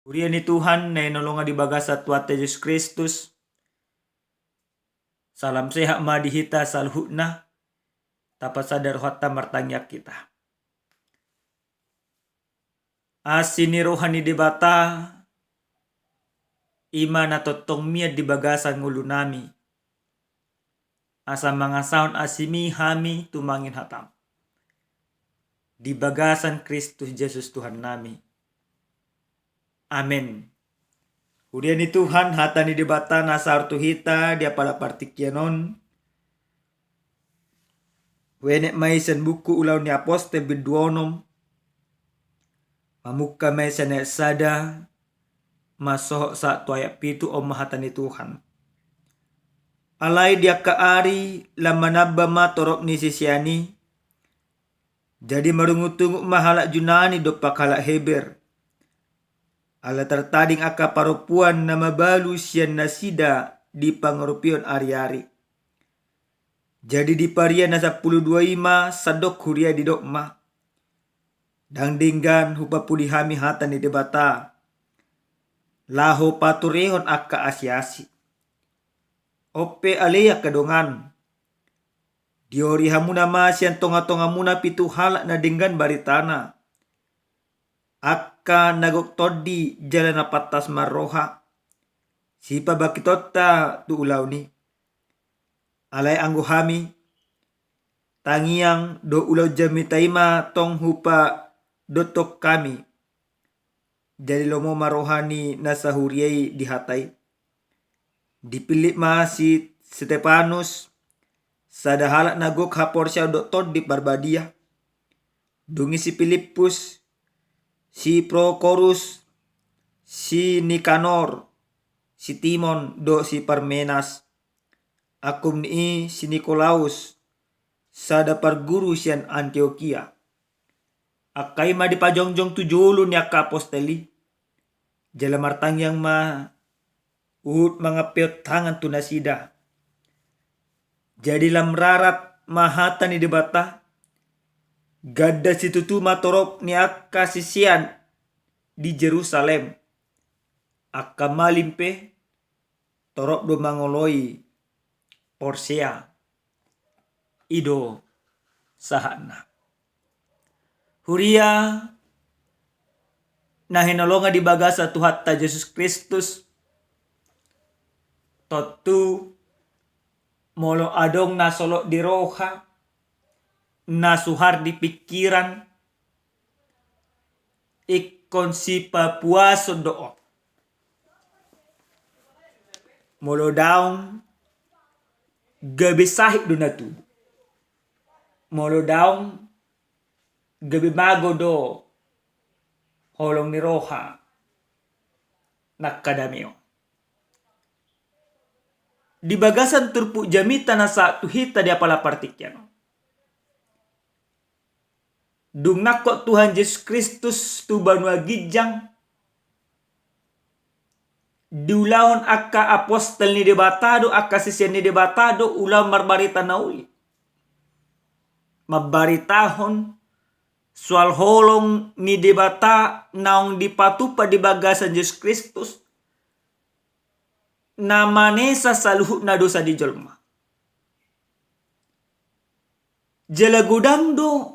Urian ni Tuhan na inolonga di baga sa tuwat Yesus Kristus. Salam sehat madihita salhutna. Tapat sadar hotta martangyak kita. Asini rohani debata. Ima na totong miat di bagasan ngulu nami. Asa mga sound asimi hami tumangin hatam. Di bagasan Kristus Yesus Tuhan nami. Amen. Urian ni Tuhan hata ni debata nasa artuhita dia pala partikyanon. Wenek maisen buku ulau ni aposte biduonom. Mamuka maisen sada. Masohok sa tuayak pitu o mahata ni Tuhan. Alay dia kaari lamanabba ma torok ni sisiani. Jadi marungutungu mahala junani do pakala heber. Ala tertading aka parupuan na mabalu siyan nasida di pangarupion ari-ari. Jadi di parian na 10.25 sadok huria di dokma. Dangdinggan hupa pulihami hata ni debata. Laho paturehon aka asyasi. Ope aleya kadongan. Diori hamuna masyan tonga-tonga muna pitu halak na dinggan baritana. Akka nagok todi jalan patas marroha. Sipa bakitota tu ulau ni. Alay anggo hami. Tangiang do ulau jami taima tong hupa dotok kami. Jadi lomo marohani nasahuriai dihatai. Dipilih masih Stefanus. Sadahalak nagok haporsya doktor di Barbadia. Dungi si Filipus. Si Prokorus. Si Nikanor. Si Timon do si Parmenas. Akum ni si Nikolaus. Sada parguru sian Antioquia. Akai ma di pajongjong tujulu ni aka aposteli. Jala martang yang ma uhut mangapiot tangan tunasida. Jadi lamrarat mahata ni debata. Gada situtu matorop ni aka sisian di Jerusalem. Aka malimpe torop do mangoloi Porsea. Ido sahana. Huria na hinolonga di bagasa Tuhan ta Yesus Kristus. Totu molo adong na solo di roha. Na suhar di pikiran. Ikon si papuaso doo. Molo daong gabi sahib do na tu. Molo daong gabi mago do holong ni roha nakadamio. Di bagasan turpu jamita na sa tuhita dia pala partikyano. Dung nakot Tuhan Yesus Kristus tu banua gijang. Diulahon aka apostel ni debatado aka sisian ni debatado ulah marbarita nauli. Mabaritahon soal holong ni debata naong dipatupa di bagasan Yesus Kristus. Namanesa saluhut na dosa di jolma. Jala gudang do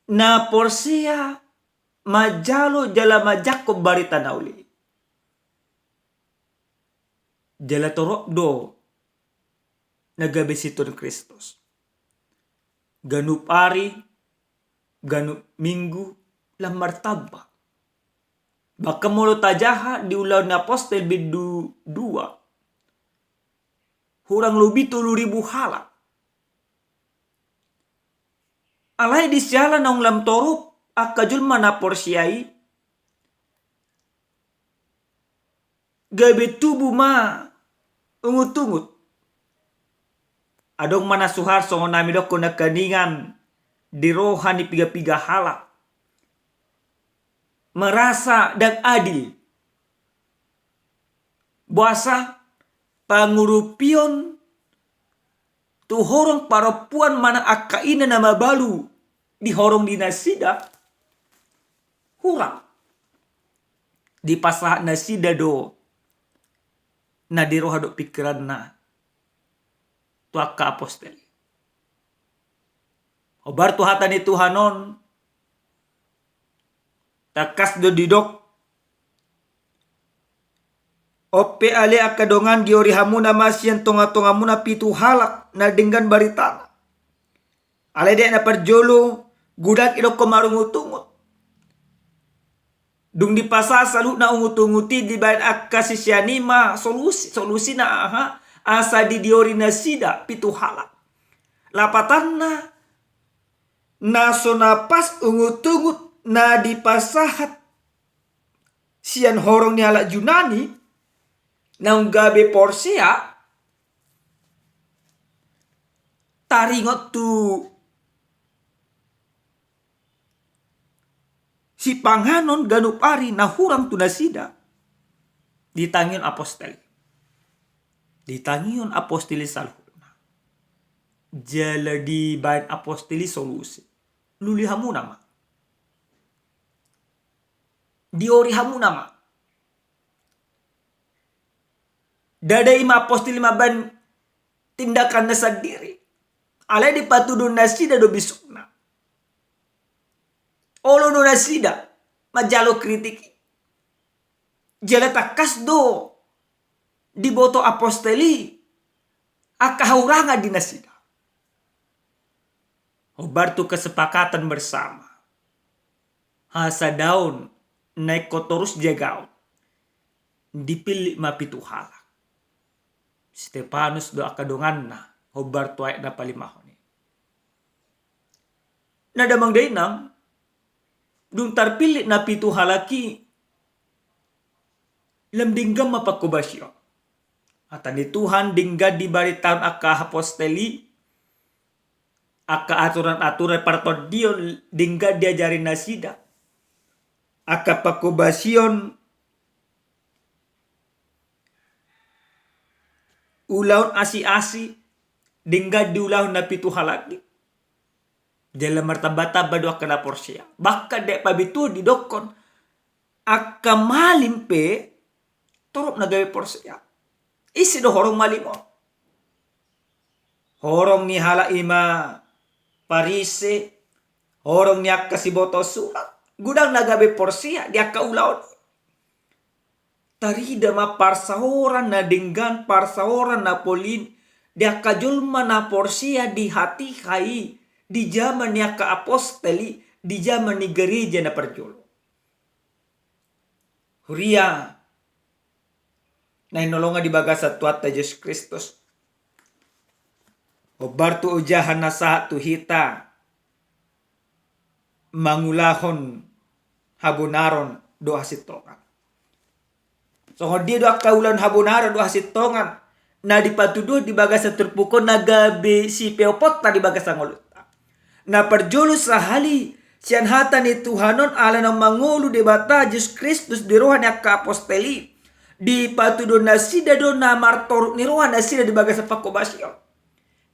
na Porsea majalo jala majako barita nauli. Jala torok do nagabesiton Kristus. Ganup ari, ganup minggu, lamar tabak. Baka mulu tajaha di ulau na apostel bidu 2. Hurang lubi 10.000 halak. Alay di siala naong lam torop akajul mana porsiai. Gabi tubuh ma ungut-ungut. Adong mana suhar songo nami doko na kaningan di rohani piga-piga halak. Merasa dan adil. Buasa pangurupion tu horong parapuan mana akaina nama balu di horong dinasida. Hurang. di pasah na sida do na di roha do pikiran na tuaka apostol. Obar tu hata ni Tuhanon takas do didok ope ale akadongan giori hamuna masyan tonga-tonga muna pitu halak na dengan barita. Ale dek na perjolo gudak idok komarungutungut. Dung di pasar salut na ungut-unguti di bayan akka sisyanima solusi na aha asa di diori na sida pitu halak. Lapatan na so napas ungut-ungut na di pasahat sian horong ni halak Junani na unggabe Porsia taringot tu si panganon ganupari na hurang tu nasida ditangion apostoli. Ditangion apostoli salhuna. Jala di bayan apostoli solusi. Luli hamu nama. Diori hamu nama. Dada ima apostoli maban tindakan nasa diri. Alay di patudun nasida do bisukna. Olo no nasida majalo kritiki. Jala takas do di boto apostoli akahuranga di nasida. Obar tu kesepakatan bersama. Hasa daun naik kotorus jagaon. Dipilih mapitu halak. Stefanus do akadongan na. Obar tu ayat na palimahon. Nadamang dainam. Dung tarpilih na pitu halaki. Lamdinggam mapakubasyo. Atan ni Tuhan dingga di baritaan aka apostoli. Aka aturan-aturan partodion dingga diajarin nasida. Aka pakubasion ulaun asi-asi dingga diulaun na pitu halaki. Dalam martabata badu aka na Porsia. Baka dek pabitu didokon aka malimpe torop na gawe Porsia. Isi do horong malimo. Horong ni hala ima Parise, horong ni akka si boto surat. Gudang nagabe Porsia di akka ulaon. Tarida ma parsahoran na dinggan parsahoran na polin. Di akka julma na Porsia di hati kai. Di zaman ni akka apostoli. Di zaman ni gereja na perjolo. Huria. Na inolonga di bagasa tuata Yesus Kristus. Obar tu ujahan na sa tuhita. Mangulahon habunaron doa sitongan. So dia doa kaulan habunaron doa sitongan. Na dipatuduh di bagasa terpukon nagabe si peopot di bagasa ngoluta. Na perjolo sahali sian hata ni Tuhanon ala ng mangulu di bata Yesus Kristus di rohan ni akka apostoli. Di patuduh na sida do na martoruk ni rohan na sida di bagasa pakobasyo.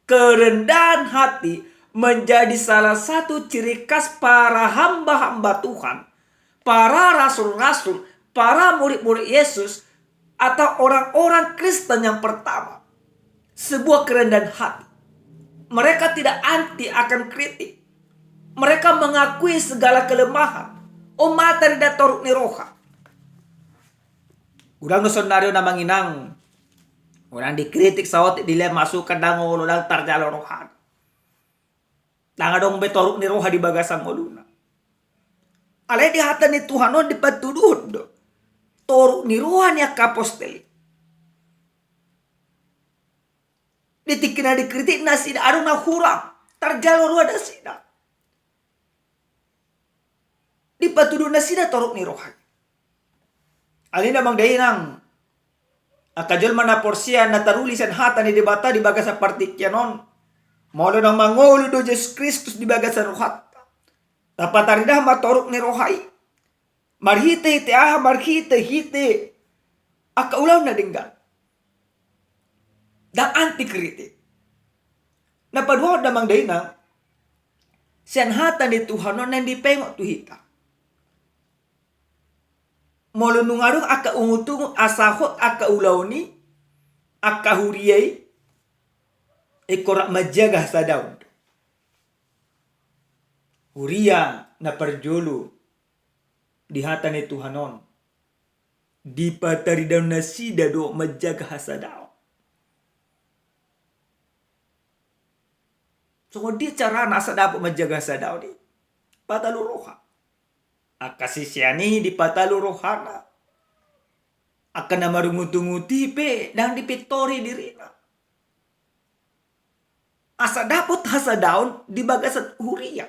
Kerendahan hati menjadi salah satu ciri khas para hamba-hamba Tuhan. Para rasul-rasul, para murid-murid Yesus, atau orang-orang Kristen yang pertama. Sebuah kerendahan hati. Mereka tidak anti akan kritik. Mereka mengakui segala kelemahan. Umat tidak toruk ni roha. Udang no sonaryo na manginang. Orang dikritik sawat dile masukkan dango udang tarjalo rohan. Danga dong betoruk ni roha di bagasang moluna. Alay di hata ni Tuhan di patuduh do. Toruk ni roha ni apostoli. Ditikin na dikritik na sida adong na hurang. Tarjalo roha na sida. Di patuduh na sida toruk ni roha. Alin namang dainang akajol man na Porsia na tarulisan hata ni debata di bagasa partikyanon. Molo nang mangolo do Yesus Kristus di bagasa rohat. Tapataridah matorok ni rohai. Marhite hite aha marhite hite. Akaulaw na dinggan. Dang anti kritik. Napadwad namang dainang sian hata ni Tuhan non di pengok tuhita. molunungadong aka ungutungu asahot aka ulauni aka huriyai ikorak majaga sa daun. Huria na parjolo di hata ni Tuhanon. Di patari daun na sida do majaga sa daun. So di cara nasa dapat majaga sa daun di pataluroha. Akasisiani di patalurohana. Akan na marungutunguti pe dan dipitori dirina. Asa dapat hasa daun di bagasan huria.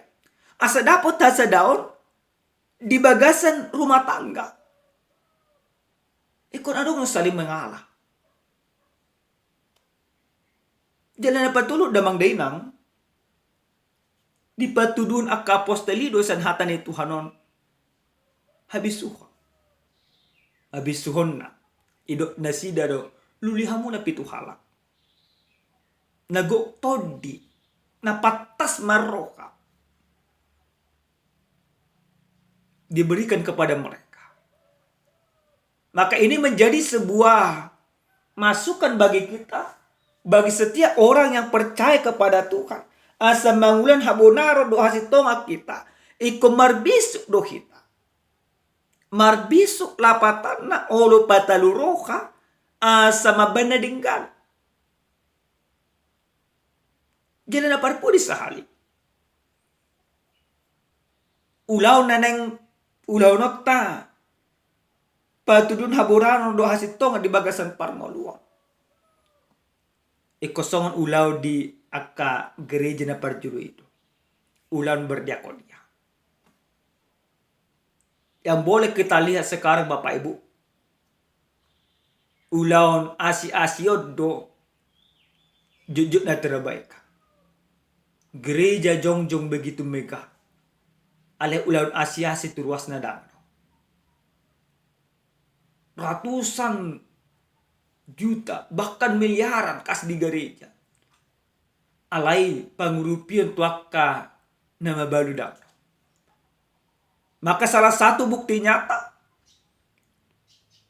Asa dapat hasa daun di bagasan rumah tangga. Ikon adong saling mengalah. Jalan apa tuluk damang dainang di patudun akka apostolido san hatan ni Tuhanon habisuhon. Habisuhon na idok nasida do lulihamu na pituhala. Nago todi na patas maroka diberikan kepada mereka. Maka ini menjadi sebuah masukan bagi kita, bagi setiap orang yang percaya kepada Tuhan. Asa mangulan habonaro do hasitonga kita, iko marbisuk do kita. Marbisuk lapatan na olo pataluroka asa mabanadinggan. Jadi na parpudi sahali. Ulaw na neng ulaw nokta patudun haborano do hasitonga di bagasan parngoluan. Ikosongan ulaw di aka gereja na parjuru itu. Ulan berdiakonia. Yang boleh kita lihat sekarang Bapak Ibu. Ulaun asi-asiod do jujur na terbaik. Gereja jongjong begitu megah. Ale ulaun asi-asi turuas na dang. Ratusan juta, bahkan miliaran kas di gereja. Alai pangurupian tuaka nama baludak. Maka salah satu bukti nyata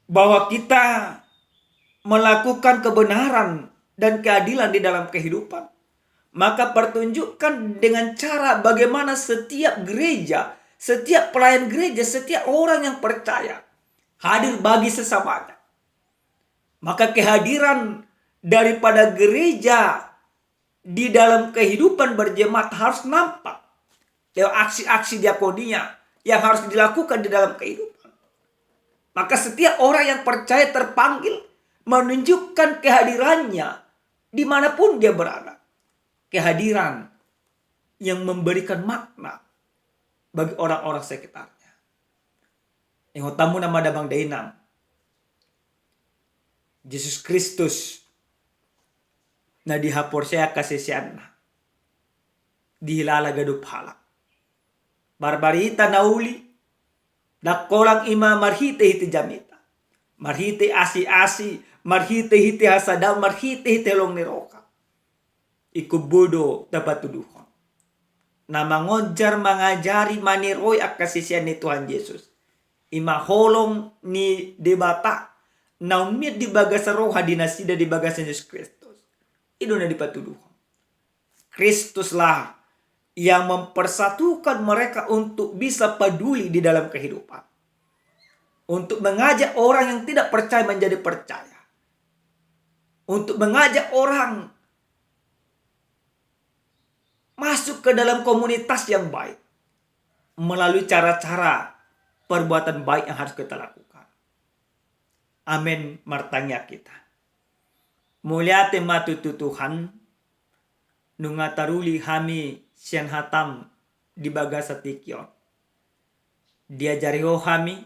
bahwa kita melakukan kebenaran dan keadilan di dalam kehidupan, maka pertunjukkan dengan cara bagaimana setiap gereja, setiap pelayan gereja, setiap orang yang percaya hadir bagi sesamanya. Maka kehadiran daripada gereja di dalam kehidupan berjemaat harus nampak lewat aksi-aksi diakonia yang harus dilakukan di dalam kehidupan. Maka setiap orang yang percaya terpanggil menunjukkan kehadirannya dimanapun dia berada. Kehadiran yang memberikan makna bagi orang-orang sekitarnya. Yang tamu nama damang dainang. Yesus Kristus na dihapor siya kasisian na. Dihilala gadup halak. Barbarita na uli. Nakolang ima marhite hiti jamita. Marhite asi-asi. Marhite hiti hasadaw. Marhite hiti long niroka. Ikubudo dapat tuduhon. Na mangojar mangajari maniroy ak kasisian ni Tuhan Yesus. Ima holong ni debata. Na umit di bagasa roha dinasida di bagasa Yesus Kristus. Itu na dipatuduhon. Kristuslah yang mempersatukan mereka untuk bisa peduli di dalam kehidupan. Untuk mengajak orang yang tidak percaya menjadi percaya. Untuk mengajak orang masuk ke dalam komunitas yang baik. Melalui cara-cara perbuatan baik yang harus kita lakukan. Amin martanya kita. Mulyate matutu Tuhan. Nungataruli hami sian hatam di bagasa tikyon. Diajari ho hami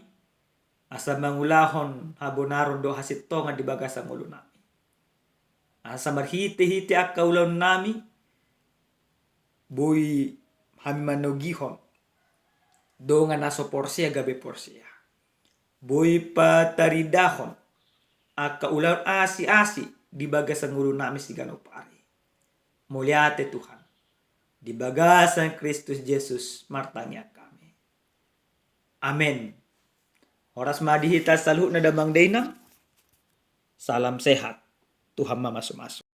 asa mangulahon habonaron do hasitonga di bagasa ngulu nami. Asa marhite-hite akka ulon nami boy hami manogihon do nga naso porsia gabe porsia. Boy pataridahon akka ulon asi-asi di bagasa ngulu nami si ganopari. Mulyate Tuhan. Di bagasan Kristus Yesus martanya kami. Amin. Horas madihita saluh na damang dainang. Salam sehat. Tuhan masuk-masuk.